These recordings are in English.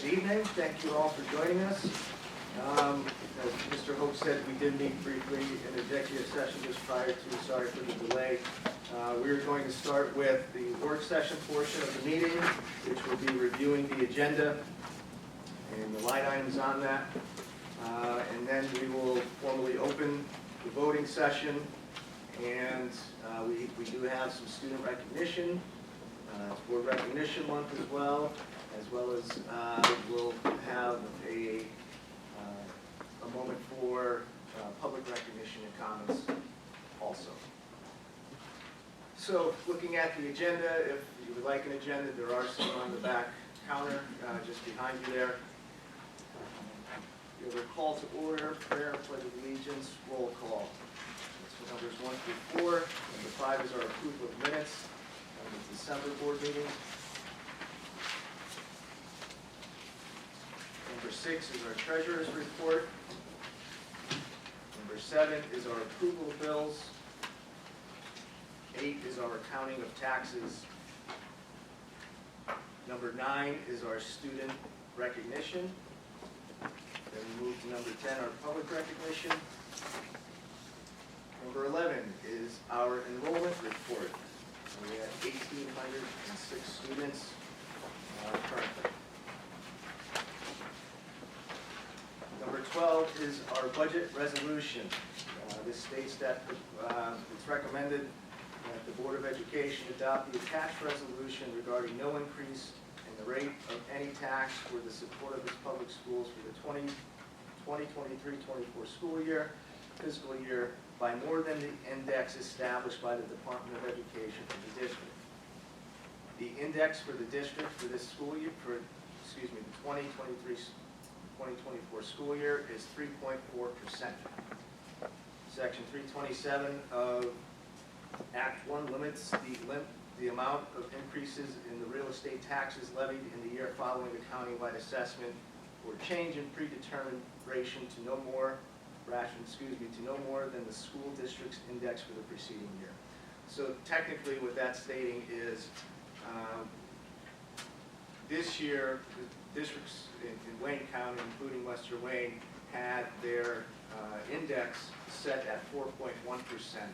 Good evening. Thank you all for joining us. As Mr. Hope said, we did meet briefly in executive session just prior to, sorry for the delay. We're going to start with the work session portion of the meeting, which will be reviewing the agenda and the line items on that. And then we will formally open the voting session. And we do have some student recognition. It's Board Recognition Month as well as we'll have a moment for public recognition and comments also. So looking at the agenda, if you would like an agenda, there are some on the back counter just behind you there. You have a call to order, prayer, pledge of allegiance, roll call. So numbers 1 through 4. Number 5 is our approval of minutes of the December board meeting. Number 6 is our treasurer's report. Number 7 is our approval of bills. 8 is our accounting of taxes. Number 9 is our student recognition. Then we move to number 10, our public recognition. Number 11 is our enrollment report. We have 1,806 students currently. Number 12 is our budget resolution. This states that it's recommended that the Board of Education adopt the attached resolution regarding no increase in the rate of any tax for the support of its public schools for the 2023-24 school year, fiscal year, by more than the index established by the Department of Education for the district. The index for the district for this school year, the 2023-2024 school year is 3.4%. Section 327 of Act 1 limits the amount of increases in the real estate taxes levied in the year following the countywide assessment or change in predetermined ration to no more than the school district's index for the preceding year. So technically what that's stating is this year the districts in Wayne County, including Western Wayne, had their index set at 4.1%.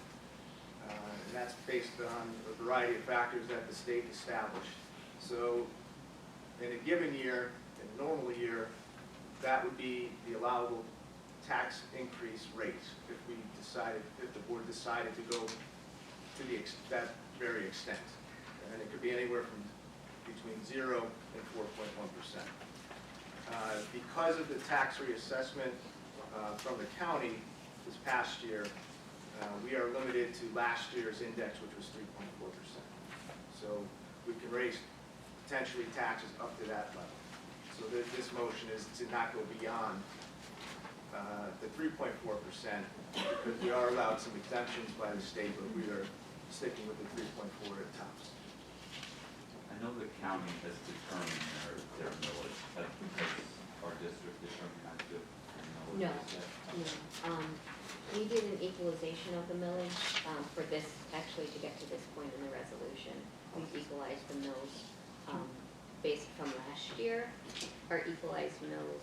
And that's based on a variety of factors that the state established. So in a given year, in a normal year, that would be the allowable tax increase rate if the board decided to go to that very extent. And it could be anywhere from between 0 and 4.1%. Because of the tax reassessment from the county this past year, we are limited to last year's index, which was 3.4%. So we can raise potentially taxes up to that level. So this motion is to not go beyond the 3.4% because we are allowed some exemptions by the state, but we are sticking with the 3.4 at tops. I know the county has determined their millage. That's because our district determined not to. No. We did an equalization of the millage for this, actually to get to this point in the resolution. We've equalized the mills based from last year. Our equalized mills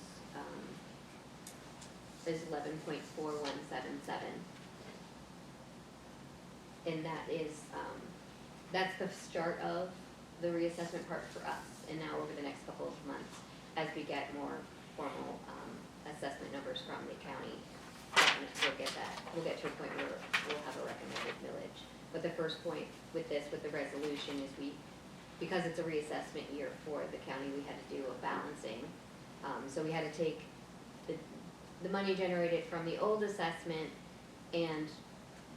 is 11.4177. And that is, that's the start of the reassessment part for us. And now over the next couple of months, as we get more formal assessment numbers from the county, we'll get to a point where we'll have a recommended millage. But the first point with the resolution is because it's a reassessment year for the county, we had to do a balancing. So we had to take the money generated from the old assessment and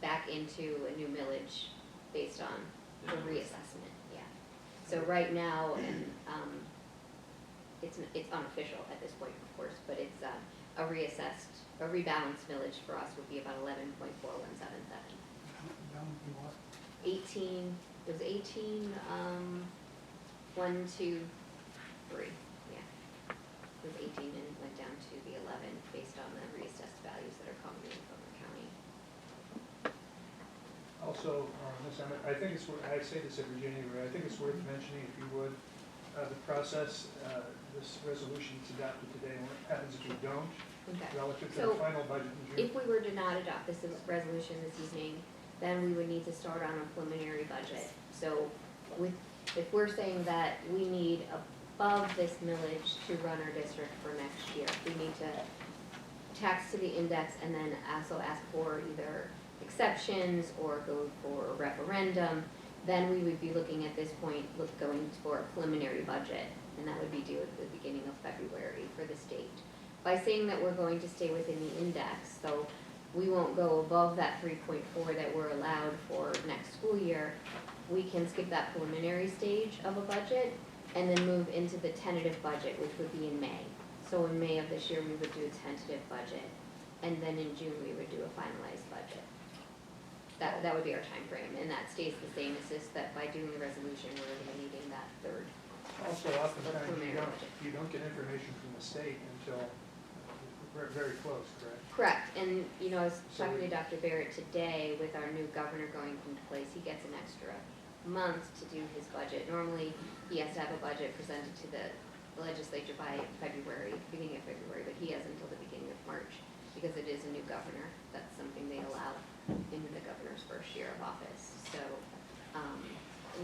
back into a new millage based on the reassessment. Yeah. So right now, and it's unofficial at this point, of course, but it's a rebalanced millage for us would be about 11.4177. 18. It was 18. 1, 2, 3. Yeah. It was 18 and went down to the 11 based on the reassessed values that are coming in from the county. Also, Ms. Emmett, I think it's worth, I say this every January, I think it's worth mentioning, if you would, the process, this resolution is adopted today, and what happens if we don't, Okay. relative to So, the final budget in June? If we were to not adopt this resolution this evening, then we would need to start on a preliminary budget. So if we're saying that we need above this millage to run our district for next year, we need to tax to the index and then also ask for either exceptions or go for a referendum, then we would be looking at this point, going for a preliminary budget, and that would be due at the beginning of February for the state. By saying that we're going to stay within the index, so we won't go above that 3.4 that we're allowed for next school year, we can skip that preliminary stage of a budget and then move into the tentative budget, which would be in May. So in May of this year, we would do a tentative budget, and then in June, we would do a finalized budget. That would be our time frame, and that stays the same, it's just that by doing the resolution, we're gonna be needing that third. Also, oftentimes, preliminary budget. you don't get information from the state until we're very close, correct? Correct, and, you know, I was So talking to we- Dr. Barrett today with our new governor going into place, he gets an extra month to do his budget. Normally, he has to have a budget presented to the legislature by February, beginning of February, but he has until the beginning of March, because it is a new governor, that's something they allow in the governor's first year of office. So,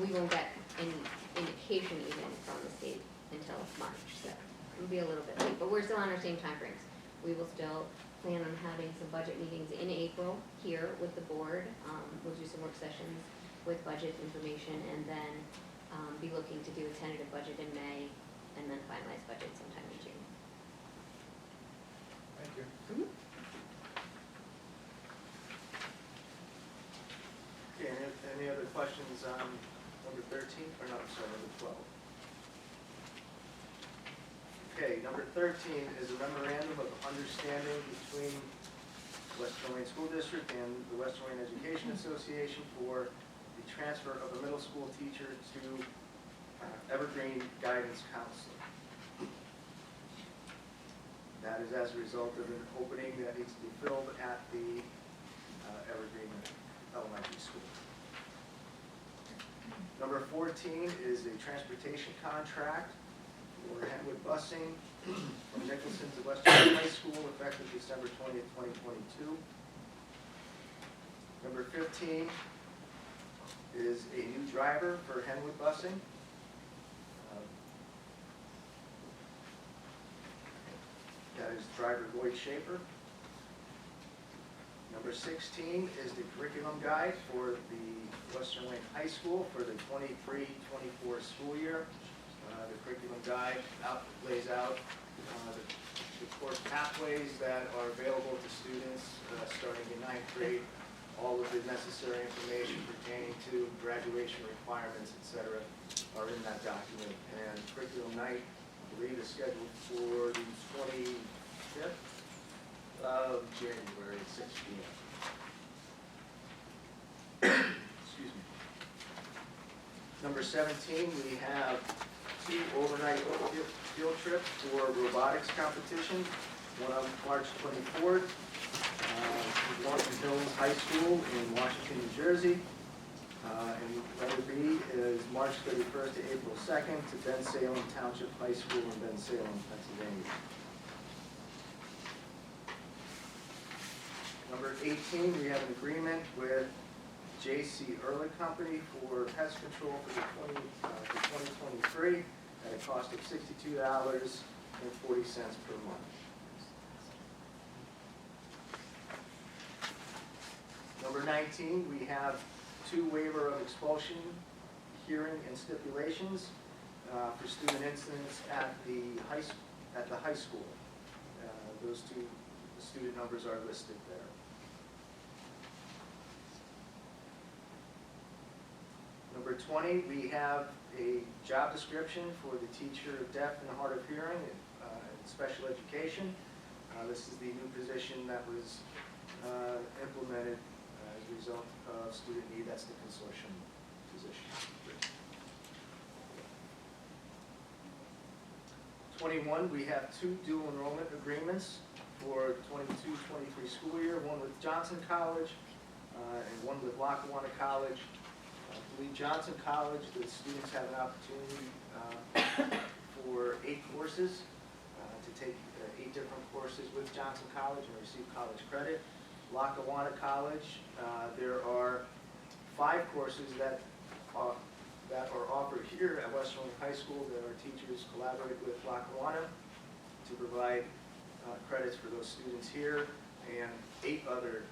we won't get any indication even from the state until March, so it'll be a little bit late, but we're still on our same timeframes. We will still plan on having some budget meetings in April here with the board. We'll do some work sessions with budget information and then be looking to do a tentative budget in May and then finalize budget sometime in June. Thank you. Okay, any other questions on number 13, or no, I'm sorry, number 12? Okay, number 13 is a memorandum of understanding between Western Wayne School District and the Western Wayne Education Association for the transfer of a middle school teacher to Evergreen Guidance Counselor. That is as a result of an opening that needs to be filled at the Evergreen Elementary School. Number 14 is a transportation contract for Henwood busing from Nicholson to Western Wayne High School effective December 20th, 2022. Number 15 is a new driver for Henwood busing. That is driver Lloyd Schaefer. Number 16 is the curriculum guide for the Western Wayne High School for the 23-24 school year. The curriculum guide lays out the course pathways that are available to students starting in 9th grade, all of the necessary information pertaining to graduation requirements, etc., are in that document. And curriculum night, I believe, is scheduled for the 25th of January at 6 p.m. Excuse me. Number 17, we have 2 overnight field trips for robotics competition. One on March 24th, Washington Hills High School in Washington, New Jersey. And letter B is March 31st to April 2nd to Ben Salem Township High School in Ben Salem, Pennsylvania. Number 18, we have an agreement with J.C. Ehrlich Company for pest control for 2023 at a cost of $62.40 per month. Number 19, we have 2 waiver of expulsion hearing and stipulations for student incidents at the high school. Those 2 student numbers are listed there. Number 20, we have a job description for the teacher of deaf and hard of hearing in special education. This is the new position that was implemented as a result of student need. That's the consortium position. 21, we have 2 dual enrollment agreements for 22-23 school year, one with Johnson College and one with Lackawanna College. I believe Johnson College, the students have an opportunity for 8 courses, to take 8 different courses with Johnson College and receive college credit. Lackawanna College, there are 5 courses that are offered here at West Sterling High School that our teachers collaborate with Lackawanna to provide credits for those students here, and 8 other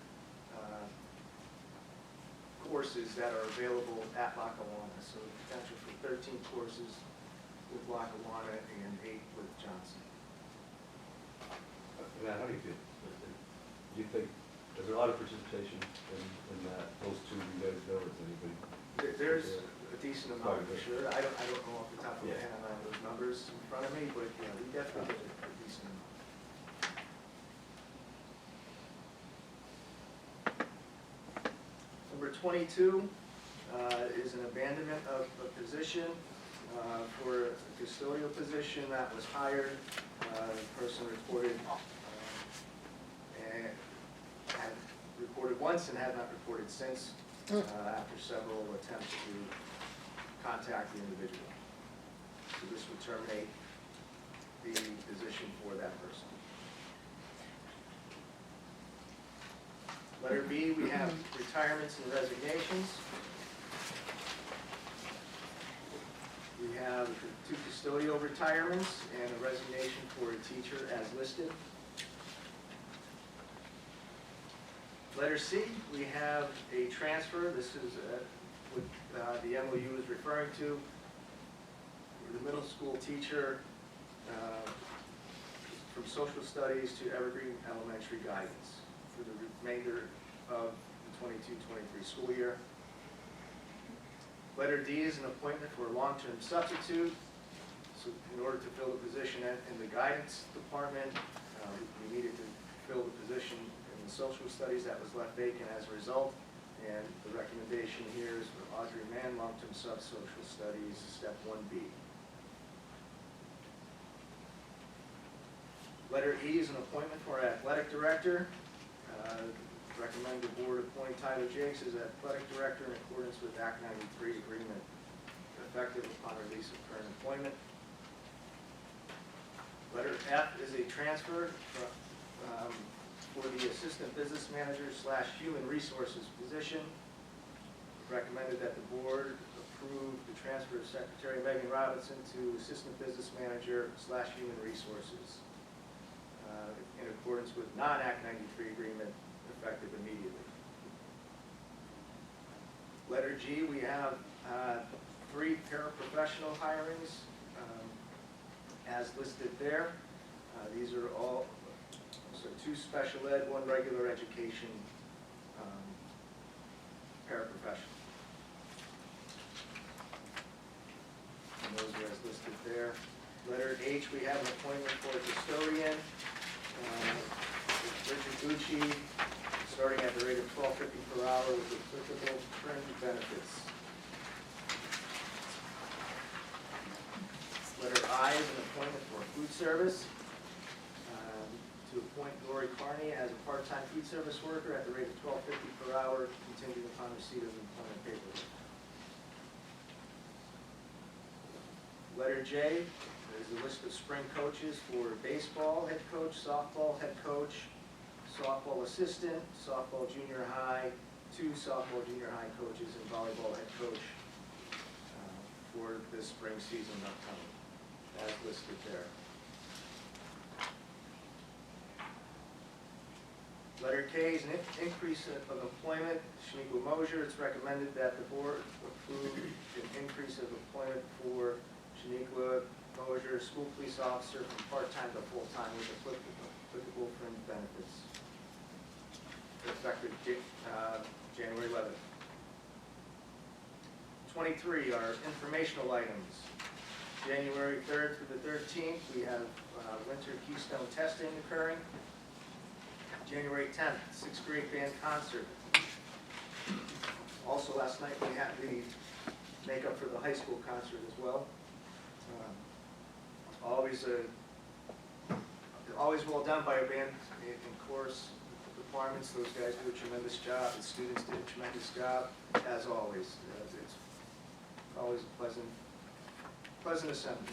courses that are available at Lackawanna. So the potential for 13 courses with Lackawanna and 8 with Johnson. Matt, how do you feel? Do you think, is there a lot of participation in that, those two you guys know, or is anybody? There's a decent amount for Quite a bit. sure. I don't know off the top of my Yeah. head, I don't have those numbers in front of me, but yeah, we definitely get a decent amount. Number 22 is an abandonment of a position for a custodial position that was hired. The person reported and had reported once and had not reported since after several attempts to contact the individual. So this would terminate the position for that person. Letter B, we have retirements and resignations. We have 2 custodial retirements and a resignation for a teacher as listed. Letter C, we have a transfer. This is what the MOU is referring to. The middle school teacher from social studies to Evergreen Elementary guidance for the remainder of the 22-23 school year. Letter D is an appointment for a long-term substitute. So in order to fill the position in the guidance department, we needed to fill the position in the social studies that was left vacant as a result. And the recommendation here is for Audrey Mann, long-term sub-social studies, step 1B. Letter E is an appointment for athletic director. Recommend the board appoint Tyler Jakes as athletic director in accordance with Act 93 agreement, effective upon release of current employment. Letter F is a transfer for the assistant business manager / human resources position. Recommended that the board approve the transfer of Secretary Megan Robinson to assistant business manager / human resources in accordance with non-Act 93 agreement, effective immediately. Letter G, we have 3 paraprofessional hirings as listed there. These are all, so 2 special ed, 1 regular education paraprofessional. And those are as listed there. Letter H, we have an appointment for a custodian. Richard Gucci, starting at the rate of $12.50 per hour with applicable fringe benefits. Letter I is an appointment for food service. To appoint Lori Carney as a part-time food service worker at the rate of $12.50 per hour, contingent upon receipt of employment paperwork. Letter J is a list of spring coaches for baseball head coach, softball head coach, softball assistant, softball junior high, 2 softball junior high coaches, and volleyball head coach for this spring season upcoming, as listed there. Letter K is an increase of employment. Shaniqua Mosier, it's recommended that the board approve an increase of employment for Shaniqua Mosier, school police officer, from part-time to full-time with applicable fringe benefits, effective January 11th. 23 are informational items. January 3rd through the 13th, we have winter keystone testing occurring. January 10th, 6th grade band concert. Also last night, we had the makeup for the high school concert as well. Always well done by our band and chorus departments. Those guys do a tremendous job. The students did a tremendous job, as always. It's always a pleasant assembly.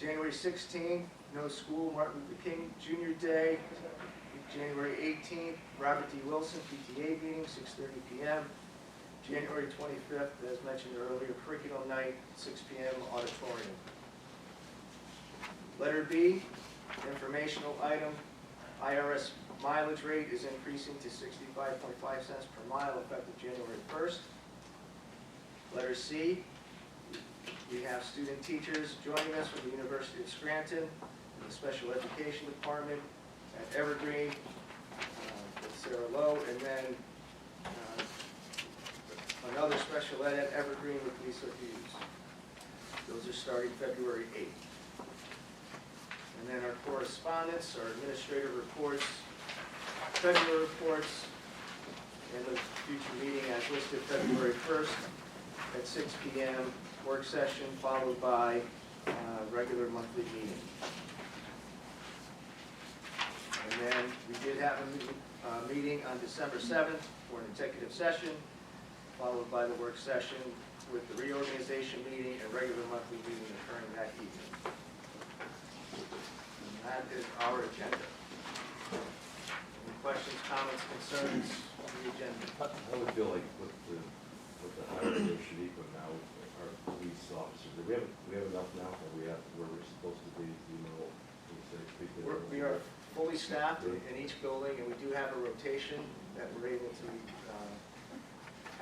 January 16th, no school, Martin Luther King Jr. Day. January 18th, Robert D. Wilson PTA meeting, 6:30 p.m. January 25th, as mentioned earlier, curriculum night, 6 p.m. auditorium. Letter B, informational item, IRS mileage rate is increasing to 65.5 cents per mile effective January 1st. Letter C, we have student teachers joining us from the University of Scranton in the Special Education Department at Evergreen with Sarah Lowe, and then another special ed at Evergreen with Lisa Hughes. Those are starting February 8th. And then our correspondence, our administrative reports, federal reports, and the future meeting as listed February 1st at 6 p.m. work session, followed by regular monthly meeting. And then we did have a meeting on December 7th for an executive session, followed by the work session with the reorganization meeting and regular monthly meeting occurring that evening. And that is our agenda. Any questions, comments, concerns on the agenda? I would feel like with the hiring of Shaniqua now, our police officers, do we have enough now, or we have where we're supposed to be, you know, We are fully staffed in each building, and we do have a rotation that we're able to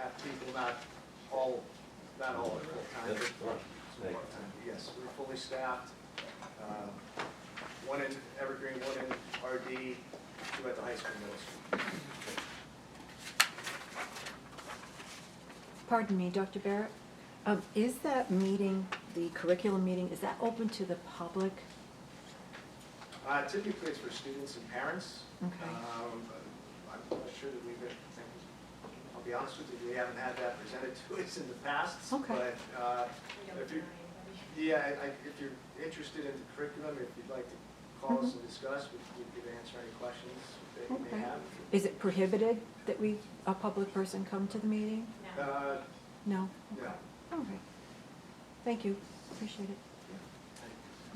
have people not all at full-time. Yes, all right. but part-time. Yes, we're fully staffed. One in Evergreen, one in RD, two at the high school, middle school. Pardon me, Dr. Barrett. Is that meeting, the curriculum meeting, is that open to the public? Typically, it's for students and parents. Okay. I'm not sure that we've been, I'll be honest with you, we haven't had that presented to us in the past. Okay. But if you're, if you're interested in the curriculum, if you'd like to call us and discuss, we could answer any questions that you may Okay. have. Is it prohibited that a public person come to the meeting? No? No. Okay. Thank you, appreciate it.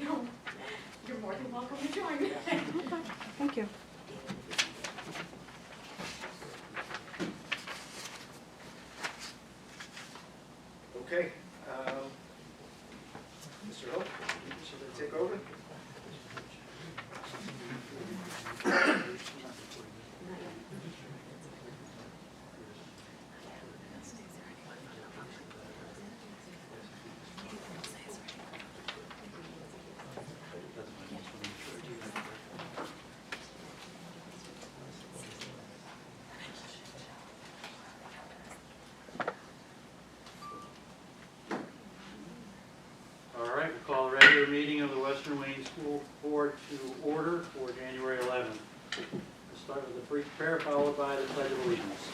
No, you're more than welcome to join. Okay, thank you. Okay. Mr. Hope, should I take over? All right, we'll call the regular meeting of the Western Wayne School Board to order for January 11th. We'll start with the brief prayer followed by the Pledge of Allegiance.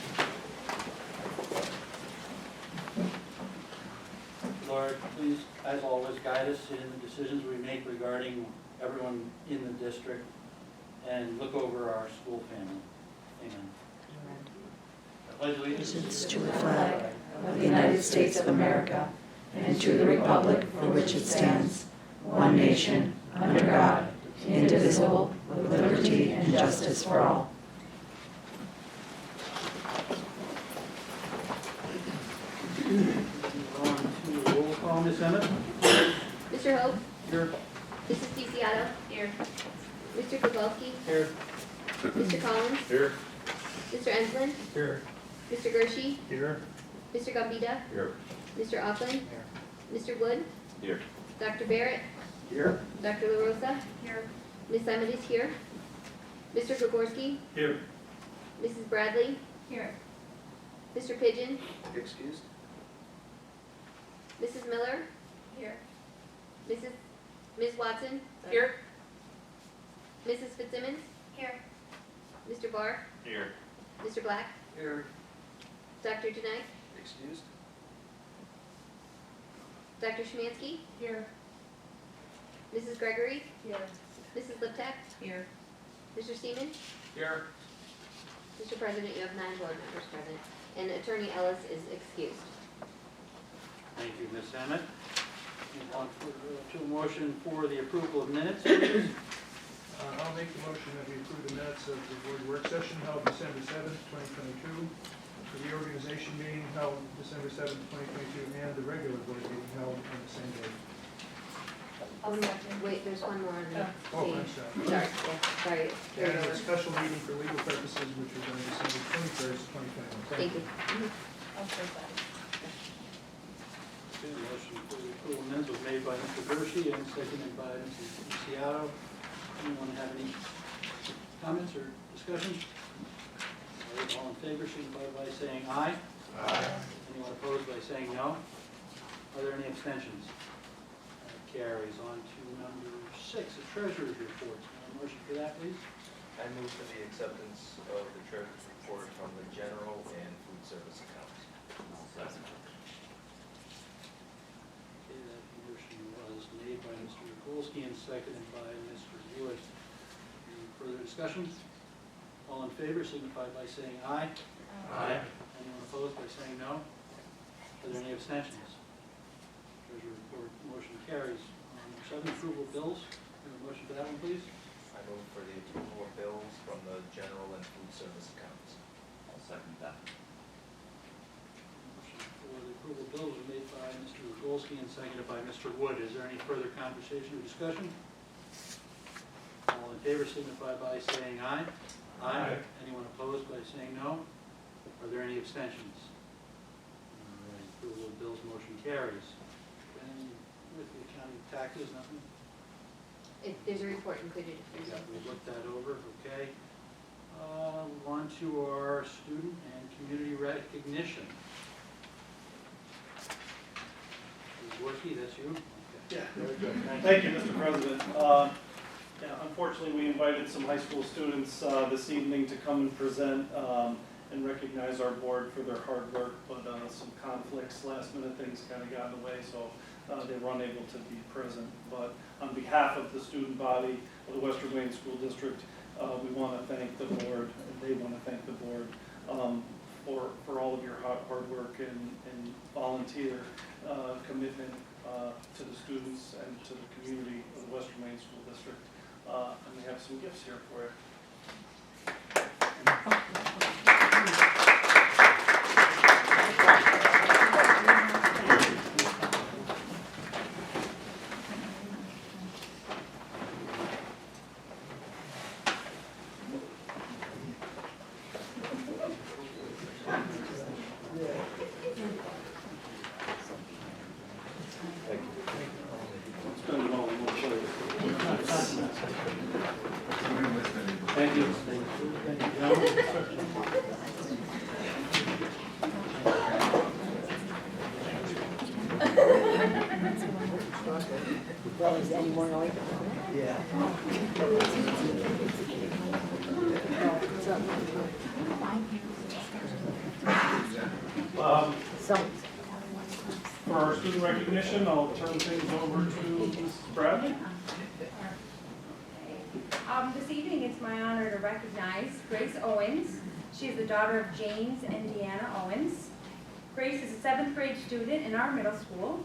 Lord, please, as always, guide us in the decisions we make regarding everyone in the district and look over our school family. Amen. I pledge allegiance To the flag of the United States of America and to the republic for which it stands, one nation, under God, indivisible, with liberty and justice for all. Move on to the roll call, Ms. Emmett. Mr. Hope, Here. Mrs. DeCiato, Here. Mr. Kowalski, Here. Mr. Collins, Here. Mr. Enslin, Here. Mr. Gershi, Here. Mr. Gambita, Here. Mr. Auckland, Mr. Wood, Here. Dr. Barrett, Here. Dr. LaRosa, Here. Ms. Emmett is here, Mr. Gregorski, Here. Mrs. Bradley, Here. Mr. Pigeon, Excused? Mrs. Miller, Here. Ms. Watson, Here. Mrs. Fitzsimmons, Here. Mr. Barr, Here. Mr. Black, Here. Dr. Janai, Excused? Dr. Szymanski, Here. Mrs. Gregory, Here. Mrs. Liptak, Here. Mr. Seaman, Here. Mr. President, you have 9 board members present, and Attorney Ellis is excused. Thank you, Ms. Emmett. Move on to a motion for the approval of minutes, please. I'll make the motion that we approve the minutes of the board work session held December 7th, 2022, the reorganization meeting held December 7th, 2022, and the regular board meeting held on the same day. Wait, there's one more on the Oh, I'm page. sorry. Sorry, yeah, sorry. And a special meeting for legal purposes, which was on December 21st, 2021. Thank you. I'll say that. Okay, the motion for the approval of minutes was made by Mr. Hershey and seconded by Mrs. Luciano. Anyone have any comments or discussion? All right, all in favor, signify by saying aye. Aye. Anyone opposed by saying no? Are there any abstentions? That carries on to number 6, the treasurer's report. A motion for that, please? I move for the acceptance of the treasurer's report from the general and food service accounts. I'll second. Okay, that motion was made by Mr. Nikolsky and seconded by Mr. Hewitt. Any further discussion? All in favor, signify by saying aye. Aye. Anyone opposed by saying no? Are there any abstentions? Treasurer report motion carries. Number 7, approval of bills. We have a motion for that one, please? I move for the approval of bills from the general and food service accounts. I'll second that. Motion for the approval of bills was made by Mr. Rogolsky and seconded by Mr. Wood. Is there any further conversation or discussion? All in favor signify by saying aye. Aye. Anyone opposed by saying no? Are there any abstentions? All right, approval of bills motion carries. And with the accounting taxes, nothing? There's a report included if We there's any. looked that over, okay. On to our student and community recognition. Gorski, that's you? Okay. Yeah, very good. Thank you, Mr. President. Unfortunately, we invited some high school students this evening to come and present and recognize our board for their hard work, but some conflicts, last minute things kind of got in the way, so they were unable to be present. But on behalf of the student body of the Western Wayne School District, we want to thank the board, and they want to thank the board for all of your hard work and volunteer commitment to the students and to the community of the Western Wayne School District. And we have some gifts here for you. Spend it all in one place. Thank you. Well, is anyone going? Yeah. So, For our student recognition, I'll turn things over to Mrs. Bradley. This evening, it's my honor to recognize Grace Owens. She is the daughter of James and Deanna Owens. Grace is a 7th grade student in our middle school,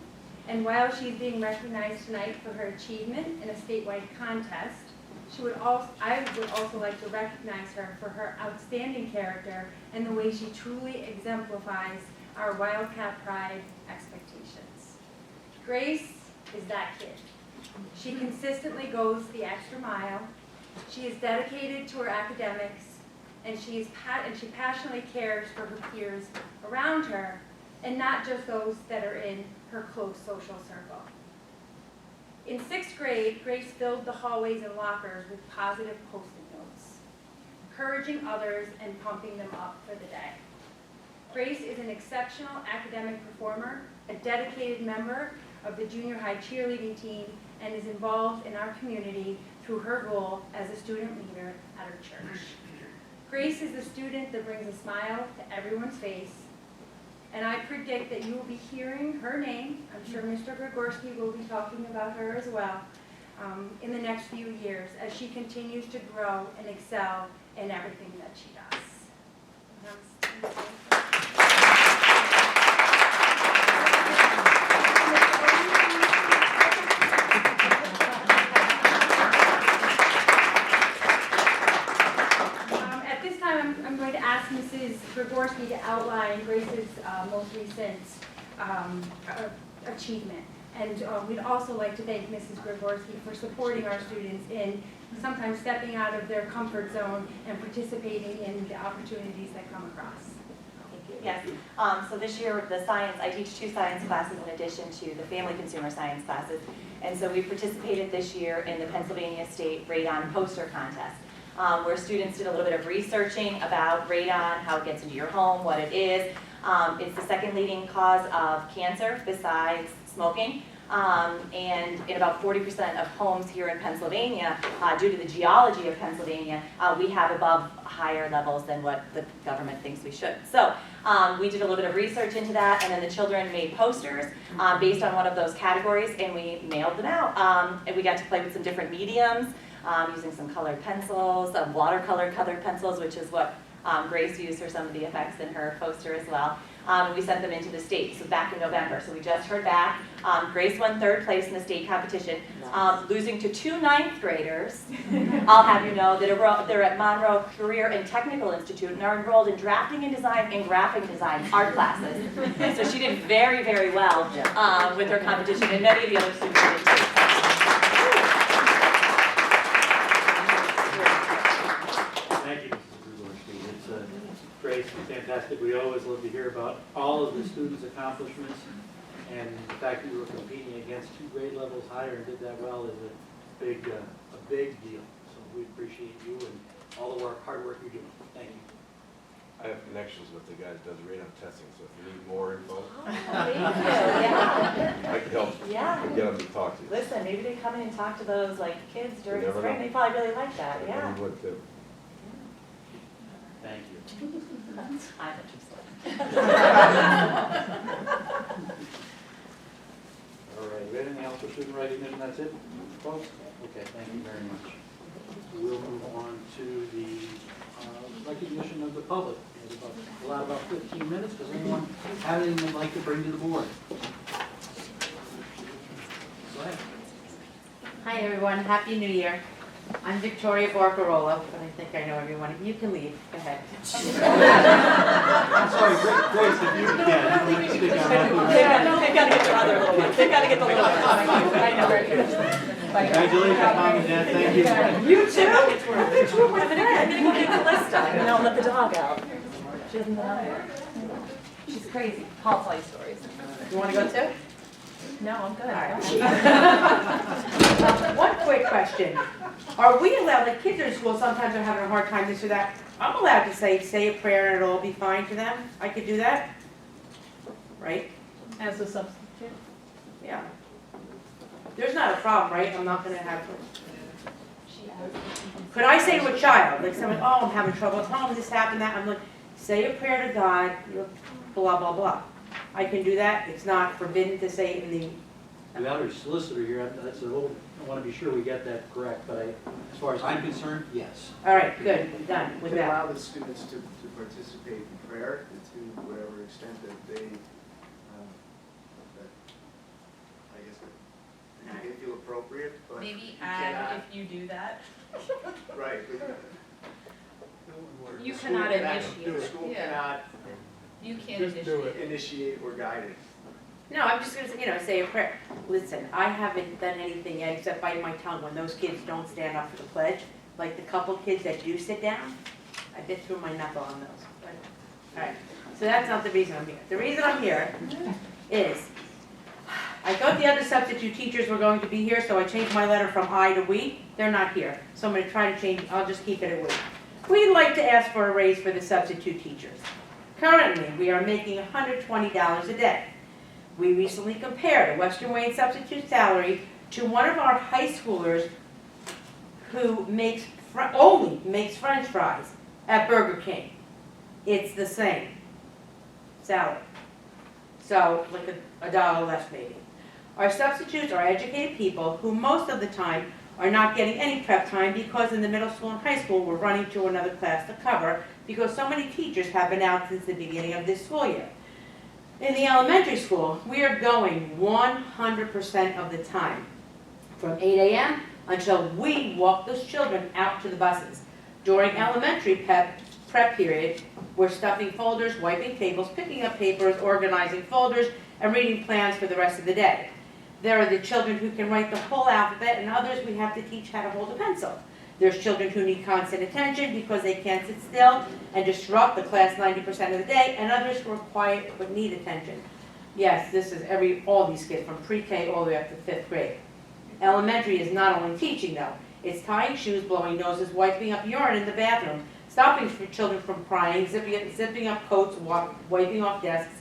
and while she is being recognized tonight for her achievement in a statewide contest, I would also like to recognize her for her outstanding character and the way she truly exemplifies our Wildcat Pride expectations. Grace is that kid. She consistently goes the extra mile. She is dedicated to her academics, and she passionately cares for her peers around her, and not just those that are in her close social circle. In 6th grade, Grace filled the hallways and lockers with positive Post-it notes, encouraging others and pumping them up for the day. Grace is an exceptional academic performer, a dedicated member of the junior high cheerleading team, and is involved in our community through her role as a student leader at her church. Grace is the student that brings a smile to everyone's face, and I predict that you will be hearing her name, I'm sure Mr. Gregorski will be talking about her as well, in the next few years as she continues to grow and excel in everything that she does. Grigorski to outline Grace's most recent achievement. And we'd also like to thank Mrs. Grigorski for supporting our students in sometimes stepping out of their comfort zone and participating in the opportunities that come across. Yes, so this year with the science, I teach 2 science classes in addition to the family consumer science classes. And so we participated this year in the Pennsylvania State Radon Poster Contest, where students did a little bit of researching about radon, how it gets into your home, what it is. It's the second leading cause of cancer besides smoking. And in about 40% of homes here in Pennsylvania, due to the geology of Pennsylvania, we have above higher levels than what the government thinks we should. So we did a little bit of research into that, and then the children made posters based on one of those categories, and we mailed them out. And we got to play with some different mediums, using some colored pencils, watercolor colored pencils, which is what Grace used for some of the effects in her poster as well. We sent them into the state, so back in November. So we just heard back. Grace won 3rd place in the state competition, losing to 2 9th graders. I'll have you know that they're at Monroe Career and Technical Institute and are enrolled in drafting and design and graphic design art classes. So she did very, very well with her competition, and many of the other students did too. Thank you, Mrs. Grigorski. It's great, fantastic. We always love to hear about all of the students' accomplishments, and the fact that you were competing against 2 grade levels higher and did that well is a big deal. So we appreciate you and all the hard work you're doing. Thank you. I have connections with the guy that does radon testing, so if you need more info, Thank you. Yeah. I can help Yeah. get them to talk to you. Listen, maybe they come in and talk to those kids during You never spring. know. They probably really like that. I Yeah. really would too. Thank you. I'm interested. All right, anything else for student recognition? That's it, folks? Okay, thank you very much. We'll move on to the recognition of the public. We have about 15 minutes. Does anyone have anything they'd like to bring to the board? Go ahead. Hi, everyone. Happy New Year. I'm Victoria Borcarola, but I think I know everyone. You can leave. Go ahead. I'm sorry, Grace, if you can, you stick on that. They've got to get the other little ones. They've got to get the little ones. I know. Congratulations, Mom and Dad. Thank you. You too? I'm going to go get Callista and I'll let the dog out. She doesn't know either. She's crazy. I'll tell you stories. You want to go too? No, I'm good. All right. One quick question. Are we allowed, like kids in school sometimes are having a hard time this or that, I'm allowed to say a prayer and it'll all be fine to them? I could do that? Right? As a substitute? Yeah. There's not a problem, right? I'm not going to have... Could I say to a child, like someone, oh, I'm having trouble at home, this happened, that, I'm like, say a prayer to God, blah, blah, blah. I can do that. It's not forbidden to say it in the... Without our solicitor here, that's a little, I want to be sure we get that correct, but as far as I'm concerned, yes. All right, good, done with To that. allow the students to participate in prayer to whatever extent that they, that I guess that they feel appropriate, but. Maybe you add cannot- if you do that. Right. You The school cannot The initiate. school Yeah. cannot You can't initiate. initiate or guide it. No, I'm just going to, say a prayer. Listen, I haven't done anything yet except bite my tongue when those kids don't stand up for the pledge. Like the couple kids that do sit down, I bit through my knuckle on those. But, all right, so that's not the reason I'm here. The reason I'm here is I thought the other substitute teachers were going to be here, so I changed my letter from I to we. They're not here, so I'm going to try to change, I'll just keep it at we. We'd like to ask for a raise for the substitute teachers. Currently, we are making $120 a day. We recently compared a Western Wayne substitute salary to one of our high schoolers who only makes French fries at Burger King. It's the same salary. So, like a dollar less maybe. Our substitutes are educated people who most of the time are not getting any prep time because in the middle school and high school we're running to another class to cover because so many teachers have been out since the beginning of this school year. In the elementary school, we are going 100% of the time from 8 a.m. until we walk those children out to the buses. During elementary prep period, We're stuffing folders, wiping tables, picking up papers, organizing folders, and reading plans for the rest of the day. There are the children who can write the whole alphabet, and others we have to teach how to hold a pencil. There's children who need constant attention because they can't sit still and disrupt the class 90% of the day, and others who are quiet but need attention. Yes, this is all these kids from pre-K all the way up to 5th grade. Elementary is not only teaching though, it's tying shoes, blowing noses, wiping up urine in the bathroom, stopping for children from crying, zipping up coats, wiping off desks,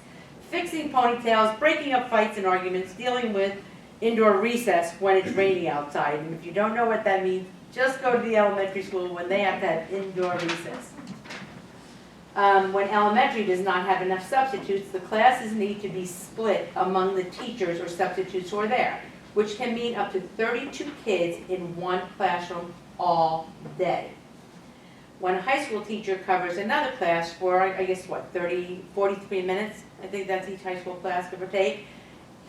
fixing ponytails, breaking up fights and arguments, dealing with indoor recess when it's raining outside. And if you don't know what that means, just go to the elementary school when they have that indoor recess. When elementary does not have enough substitutes, the classes need to be split among the teachers or substitutes who are there, which can mean up to 32 kids in one classroom all day. When a high school teacher covers another class for, I guess, 43 minutes, I think that's each high school class, give or take,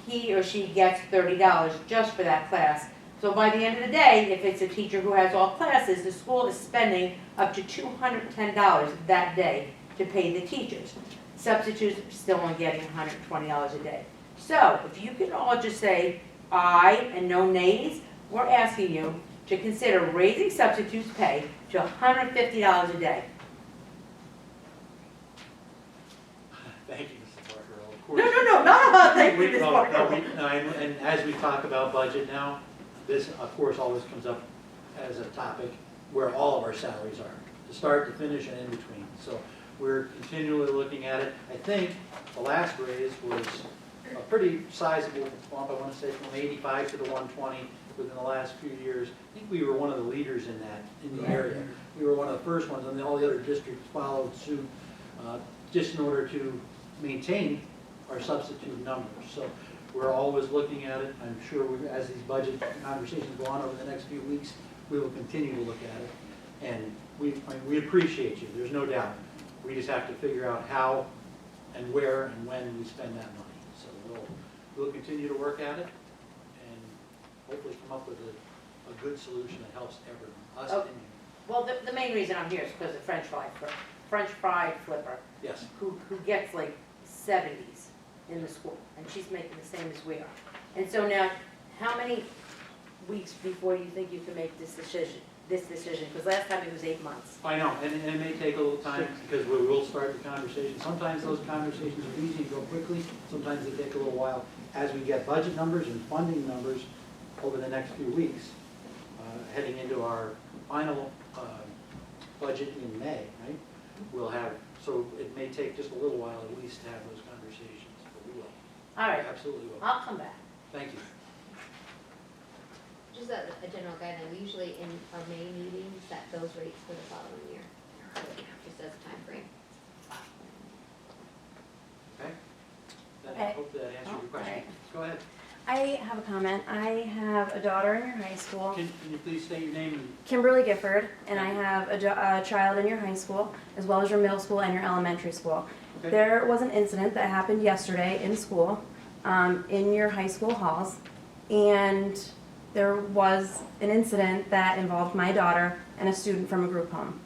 he or she gets $30 just for that class. So by the end of the day, if it's a teacher who has all classes, the school is spending up to $210 that day to pay the teachers. Substitutes are still only getting $120 a day. So if you can all just say aye and no nays, we're asking you to consider raising substitutes pay to $150 a day. Thank you, Mrs. Parker. Of course. No, not about thank you, Ms. No, Parker. and as we talk about budget now, this, of course, always comes up as a topic where all of our salaries are, to start, to finish, and in between. So we're continually looking at it. I think the last raise was a pretty sizable bump, I want to say from 85 to the 120 within the last few years. I think we were one of the leaders in that, in the area. We were one of the first ones, and all the other districts followed suit, just in order to maintain our substitute numbers. So we're always looking at it. I'm sure as these budget conversations go on over the next few weeks, we will continue to look at it. And we appreciate you, there's no doubt. We just have to figure out how and where and when we spend that money. So we'll continue to work at it and hopefully come up with a good solution that helps everyone, us and you. Well, the main reason I'm here is because of French fry flipper, Yes. who gets like 70s in the school, and she's making the same as we are. And so now, how many weeks before you think you can make this decision? Because last time it was 8 months. I know, and it may take a little time because we will start the conversation. Sometimes those conversations are easy and go quickly. Sometimes they take a little while. As we get budget numbers and funding numbers over the next few weeks, heading into our final budget in May, right? We'll have, so it may take just a little while at least to have those conversations, but we will. All right, Absolutely will. I'll come back. Thank you. Just a general guideline, we usually in our May meeting set those rates for the following year, so just as a time frame. Okay? Then I Okay. hope that answered your Oh, question. all right. Go ahead. I have a comment. I have a daughter in your high school, Can you please state your name and Kimberly Gifford, and I have a child in your high school, as well as your middle school and your elementary school. Okay. There was an incident that happened yesterday in school, in your high school halls, and there was an incident that involved my daughter and a student from a group home.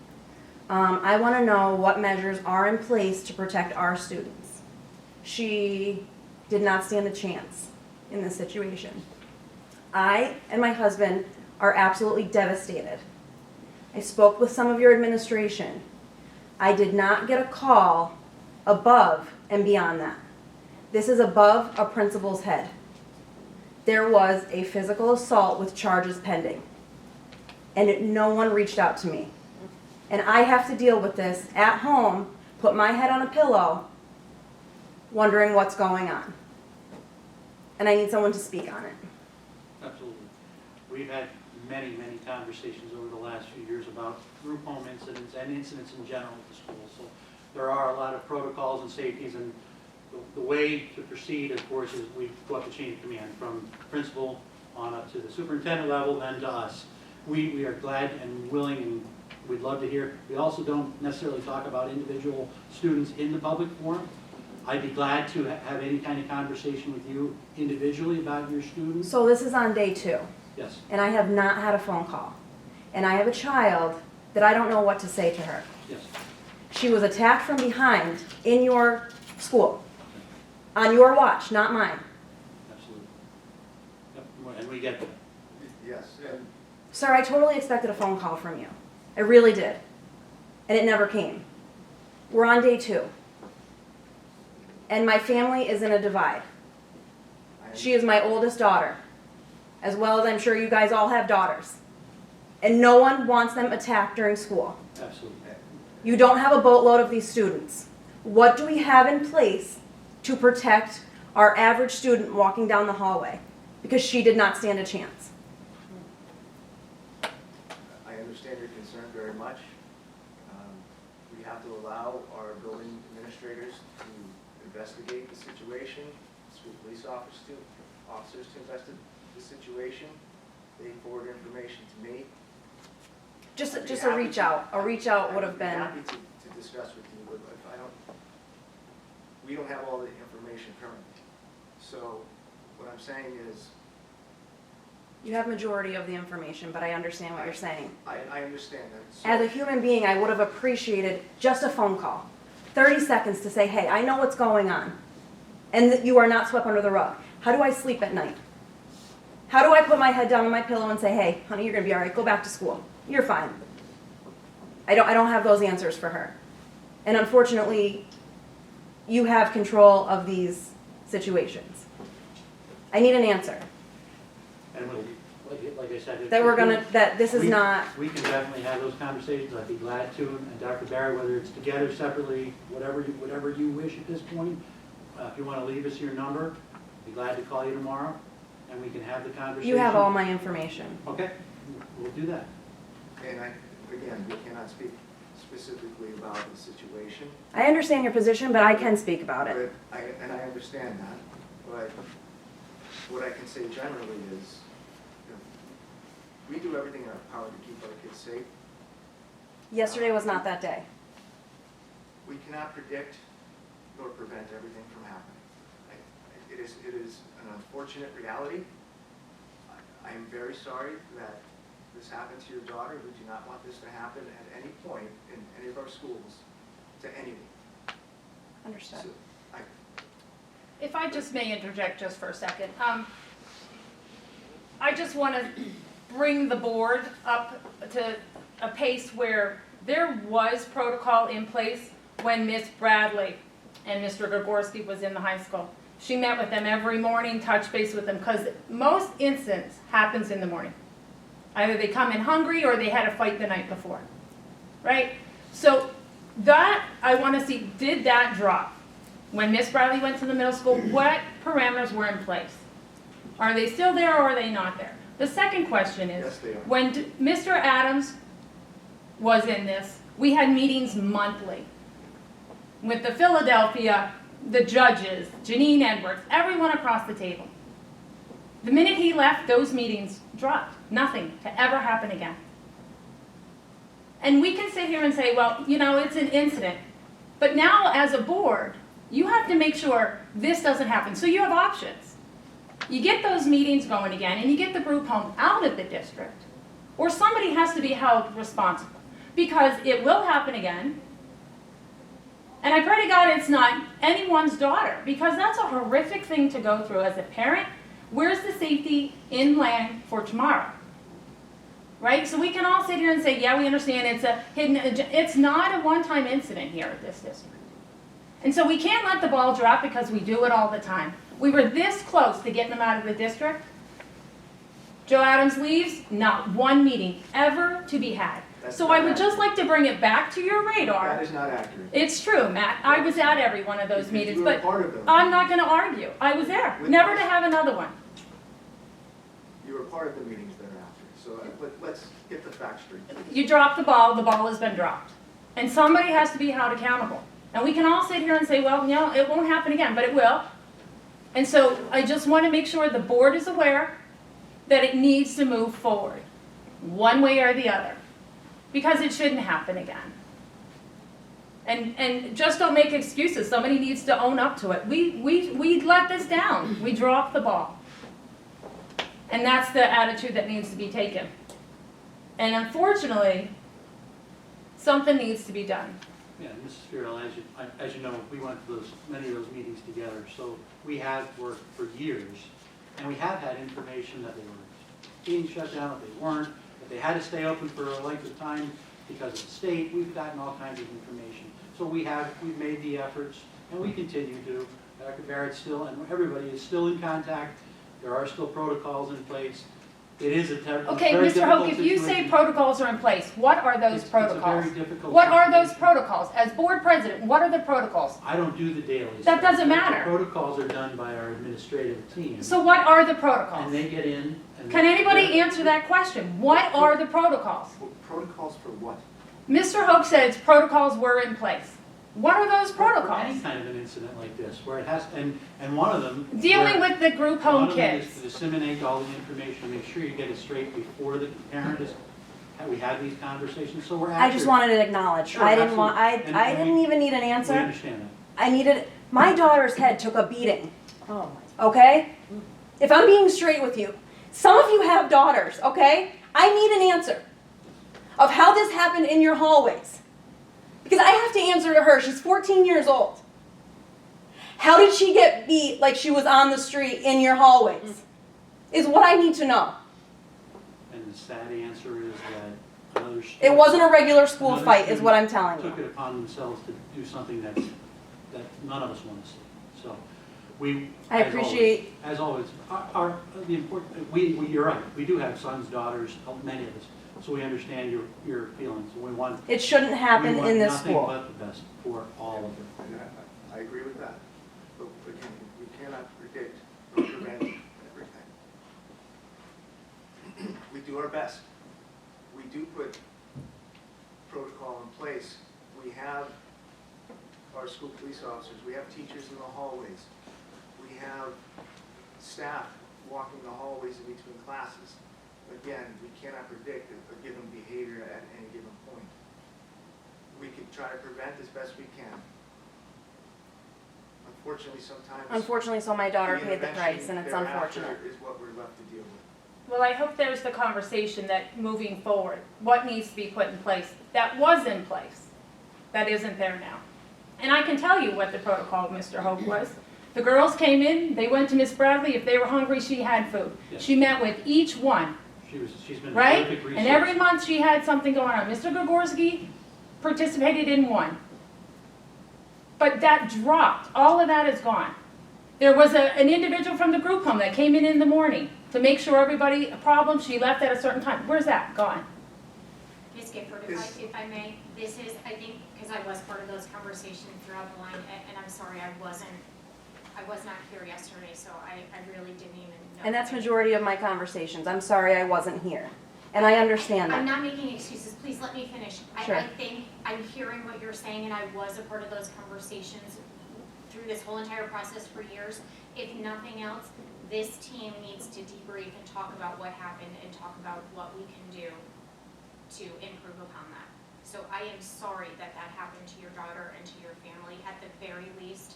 I want to know what measures are in place to protect our students. She did not stand a chance in this situation. I and my husband are absolutely devastated. I spoke with some of your administration. I did not get a call above and beyond that. This is above a principal's head. There was a physical assault with charges pending, and no one reached out to me. And I have to deal with this at home, put my head on a pillow, wondering what's going on. And I need someone to speak on it. Absolutely. We've had many, many conversations over the last few years about group home incidents and incidents in general at the school. So there are a lot of protocols and safeties, and the way to proceed, of course, is we go up the chain of command from principal on up to the superintendent level, then to us. We are glad and willing, and we'd love to hear. We also don't necessarily talk about individual students in the public forum. I'd be glad to have any kind of conversation with you individually about your students. So this is on day 2. Yes. And I have not had a phone call. And I have a child that I don't know what to say to her. Yes. She was attacked from behind in your school, on your watch, not mine. Absolutely. Yep, and we get that. Yes, and Sir, I totally expected a phone call from you. I really did. And it never came. We're on day 2. And my family is in a divide. She is my oldest daughter, as well as I'm sure you guys all have daughters. And no one wants them attacked during school. Absolutely. You don't have a boatload of these students. What do we have in place to protect our average student walking down the hallway? Because she did not stand a chance. I understand your concern very much. We have to allow our building administrators to investigate the situation, school police officers to investigate the situation. They forward information to me. Just a reach out. A reach out would have been. I'd be happy to discuss with you, but if I don't, we don't have all the information currently. So what I'm saying is, You have majority of the information, but I understand what you're saying. I understand that. So- As a human being, I would have appreciated just a phone call. 30 seconds to say, hey, I know what's going on. And that you are not swept under the rug. How do I sleep at night? How do I put my head down on my pillow and say, hey, honey, you're going to be all right. Go back to school. You're fine. I don't have those answers for her. And unfortunately, you have control of these situations. I need an answer. And like I said. That we're gonna, that this is not, We can definitely have those conversations, I'd be glad to, and Dr. Barry, whether it's together, separately, whatever you wish at this point. If you want to leave us your number, I'd be glad to call you tomorrow, and we can have the conversation. you have all my information. Okay, we'll do that. And again, we cannot speak specifically about the situation. I understand your position, but I can speak about it. But I understand that, but what I can say generally is, you know, we do everything in our power to keep our kids safe. Yesterday was not that day. We cannot predict nor prevent everything from happening. It is an unfortunate reality. I am very sorry that this happened to your daughter. We do not want this to happen at any point in any of our schools to anyone. Understood. So, If I just may interject just for a second. I just want to bring the board up to a pace where there was protocol in place when Miss Bradley and Mr. Gregorski was in the high school. She met with them every morning, touched base with them, because most incidents happens in the morning. Either they come in hungry or they had a fight the night before, right? So that, I want to see, did that drop? When Miss Bradley went to the middle school, what parameters were in place? Are they still there or are they not there? The second question is, Yes, they are. when Mr. Adams was in this, we had meetings monthly with the Philadelphia, the judges, Janine Edwards, everyone across the table. The minute he left, those meetings dropped. Nothing to ever happen again. And we can sit here and say, well, you know, it's an incident. But now as a board, you have to make sure this doesn't happen. So you have options. You get those meetings going again, and you get the group home out of the district. Or somebody has to be held responsible. Because it will happen again. And I pray to God it's not anyone's daughter, because that's a horrific thing to go through as a parent. Where's the safety in land for tomorrow? Right? So we can all sit here and say, yeah, we understand it's a hidden, it's not a one-time incident here at this district. And so we can't let the ball drop because we do it all the time. We were this close to getting them out of the district. Joe Adams leaves, not one meeting ever to be had. That's So not I would just like to bring it back to your radar. That is not accurate. It's true, Matt. I was at every one of those Because meetings, you were but part of them. I'm not going to argue. I was there, With never us. to have another one. You were part of the meetings thereafter. So let's get the facts straight. You dropped the ball has been dropped. And somebody has to be held accountable. And we can all sit here and say, well, you know, it won't happen again, but it will. And so I just want to make sure the board is aware that it needs to move forward, one way or the other, because it shouldn't happen again. And just don't make excuses. Somebody needs to own up to it. We let this down. We dropped the ball. And that's the attitude that needs to be taken. And unfortunately, something needs to be done. Yeah, Mrs. Farrell, as you know, we went to many of those meetings together, so we have worked for years, and we have had information that they were being shut down, that they weren't, that they had to stay open for a length of time because of the state. We've gotten all kinds of information. So we've made the efforts, and we continue to. Dr. Barrett still, and everybody is still in contact. There are still protocols in place. It is a Okay, very Mr. Hoke, difficult if you say situation. protocols are in place, what are those It's a protocols? very difficult What are those situation. protocols? As board president, what are the protocols? I don't do the dailies. That doesn't The matter. protocols are done by our administrative team. So what are the And protocols? they get in. And Can anybody answer that question? What are the protocols? Protocols for what? Mr. Hoke says protocols were in place. What are those For any protocols? kind of an incident like this, where it has, and one of them. Dealing where- with the group one home of them is kids. to disseminate all the information, make sure you get it straight before the parent is, we have these conversations, so we're I just accurate. wanted it acknowledged. Sure, I didn't want, absolutely. I And didn't we- even need an We answer. understand that. I needed, my daughter's head took a beating, Oh, okay? If I'm being straight with you, some of you have daughters, okay? I need an answer of how this happened in your hallways. Because I have to answer to her. She's 14 years old. How did she get beat like she was on the street in your hallways? Is what I need to know. And the sad answer is that another. It wasn't a regular school another fight, is student what I'm telling Took you. it upon themselves to do something that none of us want to see. So, I as always- appreciate- As always, the important, you're right, we do have sons, daughters, many of us, so we understand your feelings, and we want. It shouldn't happen in this We school. want nothing but the best for all of them. And I agree with that. But again, we cannot predict or prevent everything. We do our best. We do put protocol in place. We have our school police officers. We have teachers in the hallways. We have staff walking the hallways in between classes. Again, we cannot predict a given behavior at any given point. We can try to prevent as best we can. Unfortunately, sometimes. Unfortunately, so my daughter the paid the price, intervention and it's thereafter unfortunate. is what we're left to deal with. Well, I hope there's the conversation that moving forward, what needs to be put in place, that was in place, that isn't there now. And I can tell you what the protocol of Mr. Hope was. The girls came in, they went to Miss Bradley, if they were hungry, she had food. Yeah. She met with each one, She's been a right? terrific resource. And every month she had something going on. Mr. Gregorski participated in one. But that dropped, all of that is gone. There was an individual from the group home that came in the morning to make sure everybody, a problem, she left at a certain time. Where's that? Gone. Ms. Gifford, if I may, this is, I think, because I was part of those conversations throughout the line, and I'm sorry, I was not here yesterday, so I really didn't even know. And that's majority of my conversations. I'm sorry I wasn't here. And I understand I'm that. not making excuses, please let me finish. Sure. I think I'm hearing what you're saying, and I was a part of those conversations through this whole entire process for years. If nothing else, this team needs to debrief and talk about what happened and talk about what we can do to improve upon that. So I am sorry that that happened to your daughter and to your family. At the very least,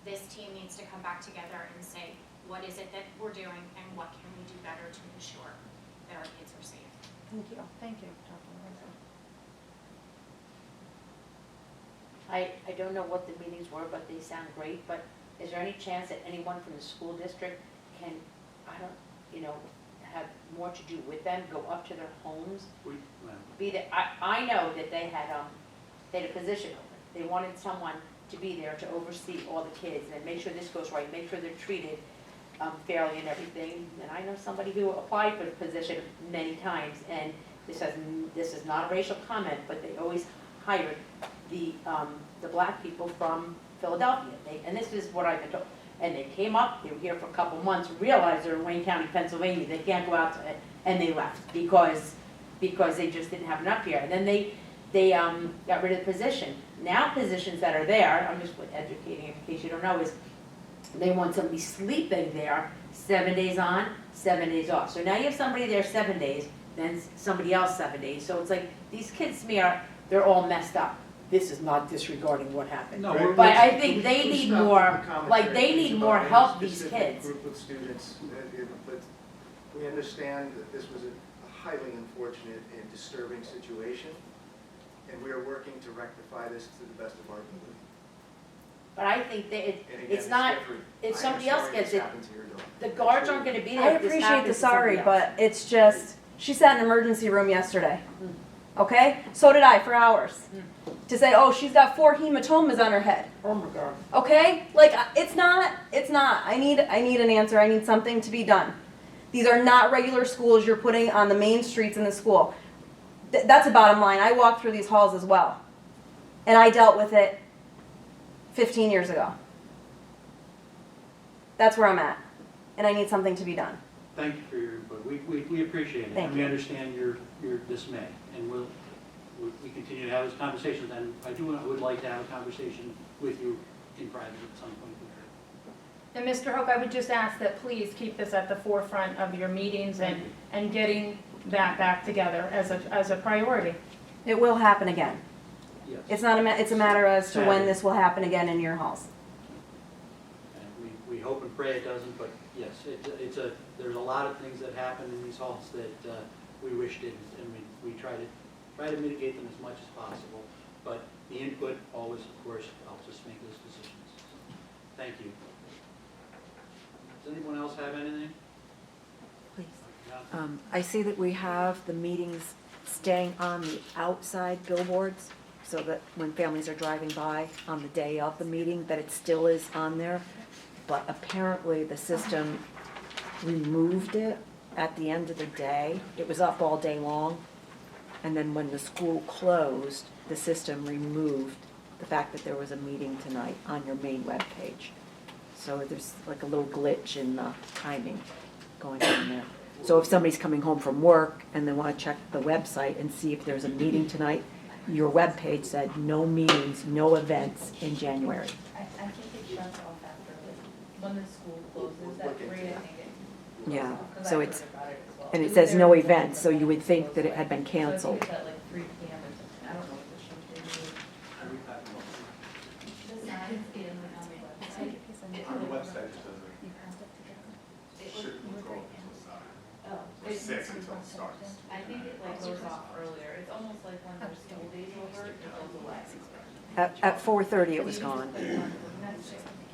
this team needs to come back together and say, what is it that we're doing and what can we do better to ensure that our kids are safe? Thank you. Thank you. I don't know what the meetings were, but they sound great, but is there any chance that anyone from the school district can, have more to do with them, go up to their homes? Be there, I know that they had a position open. They wanted someone to be there to oversee all the kids and make sure this goes right, make sure they're treated fairly and everything. And I know somebody who applied for the position many times, and this is not a racial comment, but they always hired the black people from Philadelphia. And this is what I've been told. And they came up, they were here for a couple months, realized they're in Wayne County, Pennsylvania, they can't go out to it, and they left because they just didn't have enough here. And then they got rid of the position. Now positions that are there, I'm just educating in case you don't know, is they want somebody sleeping there 7 days on, 7 days off. So now you have somebody there 7 days, then somebody else 7 days. So it's like, these kids to me they're all messed up. This is not disregarding what happened. No, But I think they Please need stop more, the commentary, like, they please, need more about any help, these specific kids. Group of students, but we understand that this was a highly unfortunate and disturbing situation. And we are working to rectify this to the best of our ability. But I think that And again, it's not, different. if I am somebody else sorry gets this it, happened to your daughter. the guards aren't gonna be there I if this appreciate happens the to somebody sorry, else. but it's just, she sat in an emergency room yesterday. Okay? So did I for hours. To say, oh, she's got 4 hematomas on her head. Oh my God. Okay? Like, it's not. I need an answer. I need something to be done. These are not regular schools you're putting on the main streets in the school. That's a bottom line. I walked through these halls as well. And I dealt with it 15 years ago. That's where I'm at. And I need something to be done. Thank you for your input. We appreciate it. Thank And we you. understand your dismay. And we continue to have those conversations. And I would like to have a conversation with you in private at some point. And Mr. Hoke, I would just ask that please keep this at the forefront of your meetings and getting that back together as a priority. It will happen again. Yes. It's not it's a matter as to when this will happen again in your halls. And we hope and pray it doesn't, but yes, there's a lot of things that happen in these halls that we wish didn't, and we try to mitigate them as much as possible. But the input always, of course, helps us make those decisions. Thank you. Does anyone else have anything? Please. I see that we have the meetings staying on the outside billboards, so that when families are driving by on the day of the meeting, that it still is on there. But apparently the system removed it at the end of the day. It was up all day long. And then when the school closed, the system removed the fact that there was a meeting tonight on your main webpage. So there's like a little glitch in the timing going on there. So if somebody's coming home from work and they want to check the website and see if there's a meeting tonight, your webpage said no meetings, no events in January. I think it shuts off after, when the school closes at 3, I think it. Yeah, Because so I it's, heard about it as well. and It it was says there no until events, so you would think that it had been So I canceled. think it's at like 3 p.m. or something. I don't know what the shift is. The signs in On the website, it says it shouldn't go until it's 6 until it starts. I think it like goes off earlier. It's almost like when their school day's over, it goes away. At 4:30 it was gone.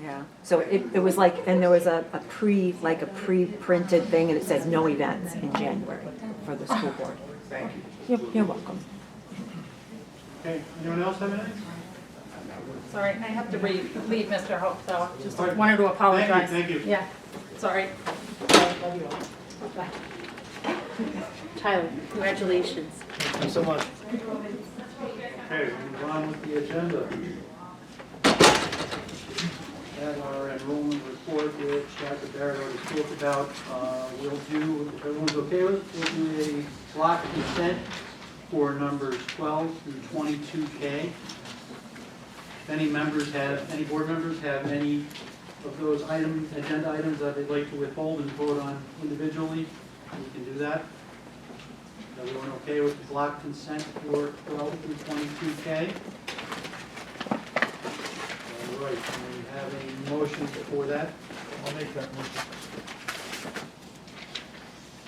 Yeah, so it was like, and there was a pre-printed thing and it says no events in January for the school board. Thank you. You're welcome. Okay, anyone else have anything? Sorry, I have to leave Mr. Hope, so I just All right. wanted to apologize. Thank you. Yeah, sorry. Tyler, congratulations. Thank you so much. Okay, we'll move on with the agenda. And our enrollment report, which Dr. Barrett already spoke about, we'll do, if everyone's okay with it, we'll do a block consent for numbers 12 through 22K. If any board members have any of those agenda items that they'd like to withhold and vote on individually, we can do that. Is everyone okay with the block consent for 12 through 22K? All right, can we have a motion for that? I'll make that motion.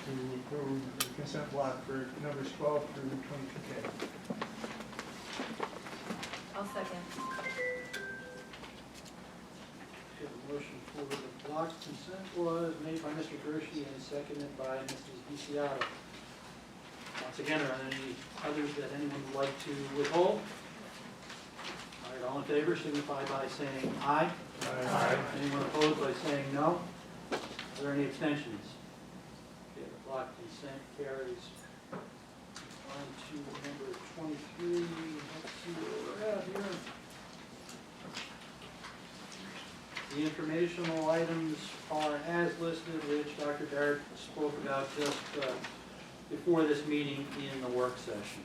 To approve the consent block for numbers 12 through 22K. I'll second. Okay, the motion for the block consent was made by Mr. Gershi and seconded by Mrs. DeCiato. Once again, are there any others that anyone would like to withhold? All right, all in favor signify by saying aye. Aye. Anyone opposed by saying no? Are there any abstentions? Okay, the block consent carries. On to number 23. Let's see where we're at here. The informational items are as listed, which Dr. Barrett spoke about just before this meeting in the work session.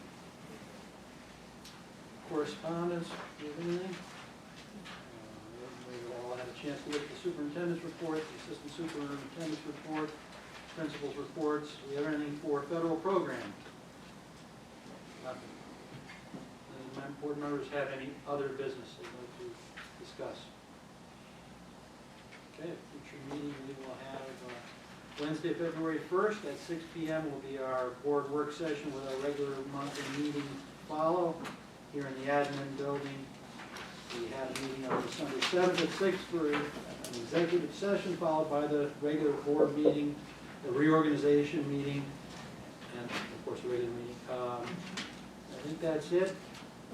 Correspondence, do you have anything? We all had a chance to look at the superintendent's report, the assistant superintendent's report, principal's reports. Do we have anything for federal program? Nothing. Does board members have any other business they'd like to discuss? Okay, future meeting we will have Wednesday, February 1st at 6 p.m. will be our board work session with our regular monthly meeting to follow. here in the admin building. We had a meeting on December 7th at 6 for an executive session, followed by the regular board meeting, the reorganization meeting, and of course, the regular meeting. I think that's it.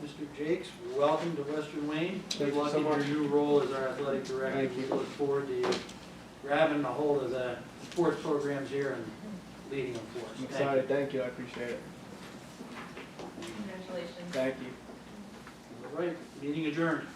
Mr. Jakes, welcome to Western Wayne. Thank Good you luck so in much. your new role as our athletic director. Thank you. We look forward to you grabbing a hold of the sports programs here and leading them for us. I'm Thank you. excited, thank you, I appreciate it. Congratulations. Thank you. All right, meeting adjourned.